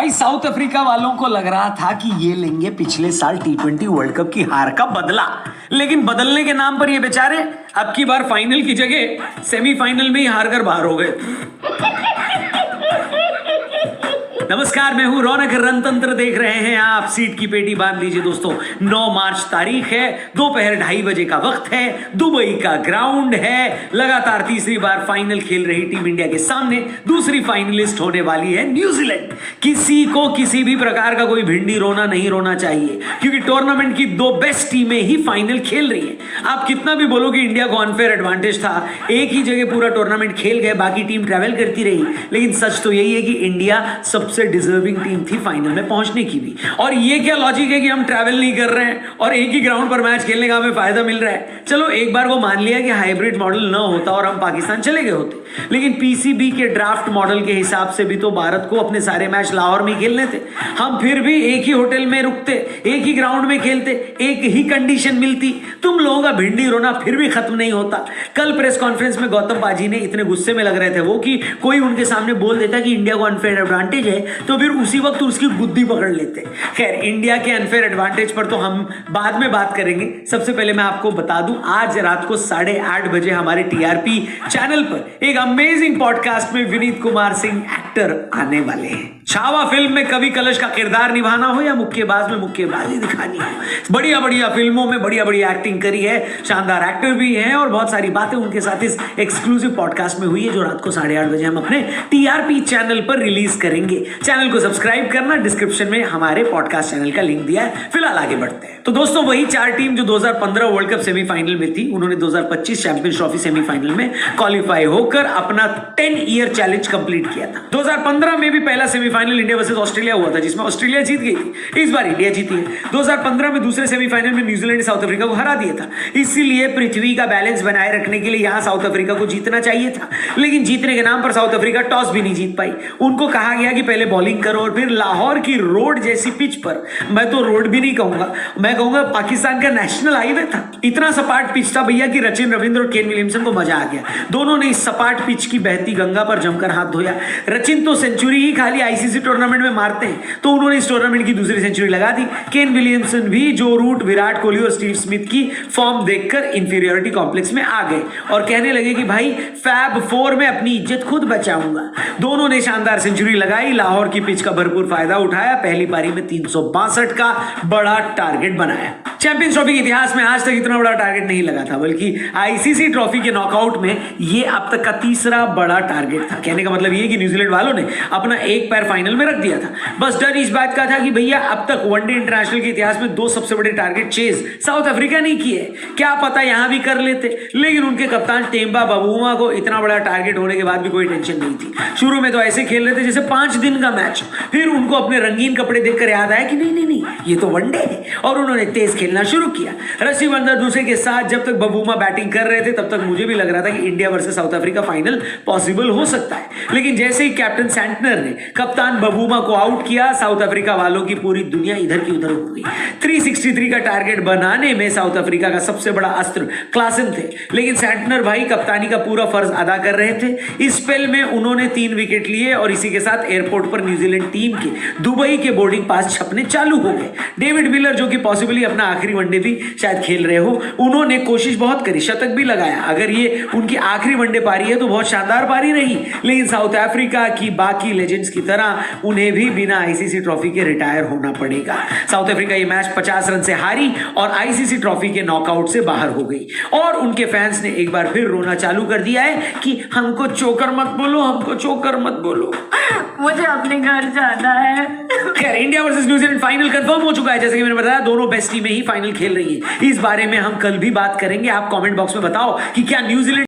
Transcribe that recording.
भाई south Africa वालों को लग रहा था कि ये लेंगे पिछले साल T20 वर्ल्ड कप की हार का बदला, लेकिन बदलने के नाम पर ये बेचारे अब की बार फाइनल की जगह सेमीफाइनल में ही हार कर बाहर हो गए। नमस्कार, मैं हूं रौनक, रणतंत्र देख रहे हैं आप। सीट की पेटी बांध लीजिए दोस्तों। 9 मार्च तारीख है, दोपहर 2:30 बजे का वक्त है, दुबई का ग्राउंड है। लगातार तीसरी बार फाइनल खेल रही टीम इंडिया के सामने दूसरी फाइनलिस्ट होने वाली है न्यूजीलैंड। किसी को किसी भी प्रकार का कोई भिंडी रोना नहीं रोना चाहिए, क्योंकि टूर्नामेंट की 2 बेस्ट टीमें ही फाइनल खेल रही है। आप कितना भी बोलो कि इंडिया को अनफेयर एडवांटेज था, एक ही जगह पूरा टूर्नामेंट खेल गए, बाकी टीम ट्रैवल करती रही, लेकिन सच तो यही है कि इंडिया सबसे डिजर्विंग टीम थी फाइनल में पहुंचने की भी। और ये क्या लॉजिक है कि हम ट्रैवल नहीं कर रहे हैं और एक ही ग्राउंड पर मैच खेलने का हमें फायदा मिल रहा है। चलो एक बार वो मान लिया कि हाइब्रिड मॉडल न होता और हम पाकिस्तान चले गए होते, लेकिन पीसीबी के ड्राफ्ट मॉडल के हिसाब से भी तो भारत को अपने सारे मैच लाहौर में खेलने थे। हम फिर भी एक ही होटल में रुकते, एक ही ग्राउंड में खेलते, एक ही कंडीशन मिलती। तुम लोगों का भिंडी रोना फिर भी खत्म नहीं होता। कल प्रेस कॉन्फ्रेंस में गौतम पाजी ने इतने गुस्से में लग रहे थे वो कि कोई उनके सामने बोल देता कि इंडिया को अनफेयर एडवांटेज है तो फिर उसी वक्त उसकी बुद्धि पकड़ लेते। खैर, इंडिया के अनफेयर एडवांटेज पर तो हम बाद में बात करेंगे। सबसे पहले मैं आपको बता दूं, आज रात को 8:30 बजे हमारे टीआरपी चैनल पर एक अमेजिंग पॉडकास्ट में विनीत कुमार सिंह एक्टर आने वाले हैं। छावा फिल्म में कवि कलश का किरदार निभाना हो या मुक्केबाज में मुक्केबाजी दिखानी हो, बढ़िया बढ़िया फिल्मों में बढ़िया बढ़िया एक्टिंग करी है, शानदार एक्टर भी हैं और बहुत सारी बातें उनके साथ इस एक्सक्लूसिव पॉडकास्ट में हुई है, जो रात को 8:30 बजे हम अपने टीआरपी चैनल पर रिलीज करेंगे। चैनल को सब्सक्राइब करना, डिस्क्रिप्शन में हमारे पॉडकास्ट चैनल का लिंक दिया है। फिलहाल आगे बढ़ते हैं। तो दोस्तों, वही 4 टीम जो 2015 वर्ल्ड कप सेमीफाइनल में थी, उन्होंने 2025 चैंपियंस ट्रॉफी सेमीफाइनल में क्वालिफाई होकर अपना 10 ईयर चैलेंज कंप्लीट किया था। 2015 में भी पहला सेमीफाइनल इंडिया वर्सेस ऑस्ट्रेलिया हुआ था, जिसमें ऑस्ट्रेलिया जीत गई थी। इस बार इंडिया जीती है। 2015 में दूसरे सेमीफाइनल में न्यूजीलैंड ने साउथ अफ्रीका को हरा दिया था। इसीलिए पृथ्वी का बैलेंस बनाए रखने के लिए यहां साउथ अफ्रीका को जीतना चाहिए था, लेकिन जीतने के नाम पर साउथ अफ्रीका टॉस भी नहीं जीत पाई। उनको कहा गया कि पहले बॉलिंग करो और फिर लाहौर की रोड जैसी पिच पर, मैं तो रोड भी नहीं कहूंगा, मैं कहूंगा पाकिस्तान का नेशनल हाईवे था। इतना सपाट पिच था भैया कि सचिन रविंद्र और केन विलियमसन को मजा आ गया। दोनों ने इस सपाट पिच की बहती गंगा पर जमकर हाथ धोया। सचिन तो सेंचुरी ही खाली आईसीसी टूर्नामेंट में मारते हैं, तो उन्होंने इस टूर्नामेंट की दूसरी सेंचुरी लगा दी। केन विलियमसन भी जो रूट विराट कोहली और स्टीव स्मिथ की फॉर्म देखकर इंफीरियरिटी कॉम्प्लेक्स में आ गए और कहने लगे कि भाई फैब 4 में अपनी इज्जत खुद बचाऊंगा। दोनों ने शानदार सेंचुरी लगाई, लाहौर की पिच का भरपूर फायदा उठाया, पहली पारी में 362 का बड़ा टारगेट बनाया। चैंपियंस ट्रॉफी के इतिहास में आज तक इतना बड़ा टारगेट नहीं लगा था, बल्कि आईसीसी ट्रॉफी के नॉकआउट में यह अब तक का तीसरा बड़ा टारगेट था। कहने का मतलब यह कि न्यूजीलैंड वालों ने अपना एक पैर फाइनल में रख दिया था। बस डर इस बात का था कि भैया अब तक वनडे इंटरनेशनल के इतिहास में 2 सबसे बड़े टारगेट चेज साउथ अफ्रीका नहीं किए, क्या पता यहां भी कर लेते। लेकिन उनके कप्तान टेम्बा बबूमा को इतना बड़ा टारगेट होने के बाद भी कोई टेंशन नहीं थी। शुरू में तो ऐसे खेल रहे थे जैसे 5 दिन का मैच हो, फिर उनको अपने रंगीन कपड़े देखकर याद आया कि नहीं नहीं नहीं, ये तो वनडे है, और उन्होंने तेज खेलना शुरू किया। रस्सी बंदर दूसरे के साथ जब तक बबूमा बैटिंग कर रहे थे, तब तक मुझे भी लग रहा था कि India versus south Africa final possible हो सकता है। लेकिन जैसे ही कैप्टन सैंटनर ने कप्तान बबूमा को आउट किया, साउथ अफ्रीका वालों की पूरी दुनिया इधर की उधर हो गई। 363 का टारगेट बनाने में साउथ अफ्रीका का सबसे बड़ा अस्त्र क्लासन थे, लेकिन सैंटनर भाई कप्तानी का पूरा फर्ज अदा कर रहे थे। इस स्पेल में उन्होंने 3 विकेट लिए और इसी के साथ एयरपोर्ट पर न्यूजीलैंड टीम के दुबई के बोर्डिंग पास छपने चालू हो गए। डेविड मिलर, जो कि पॉसिबली अपना आखिरी वनडे भी शायद खेल रहे हो, उन्होंने कोशिश बहुत करी, शतक भी लगाया। अगर ये उनकी आखिरी वनडे पारी है तो बहुत शानदार पारी रही, लेकिन साउथ अफ्रीका की बाकी लेजेंड्स की तरह उन्हें भी बिना आईसीसी ट्रॉफी के रिटायर होना पड़ेगा। साउथ अफ्रीका ये मैच 50 रन से हारी और आईसीसी ट्रॉफी के नॉकआउट से बाहर हो गई। और उनके फैंस ने एक बार फिर रोना चालू कर दिया है कि हमको चोकर मत बोलो, हमको चोकर मत बोलो, मुझे अपने घर जाना है। खैर, India versus New Zealand final confirm हो चुका है। जैसे कि मैंने बताया, दोनों बेस्ट टीमें ही फाइनल खेल रही है। इस बारे में हम कल भी बात करेंगे। आप कमेंट बॉक्स में बताओ कि क्या न्यूजीलैंड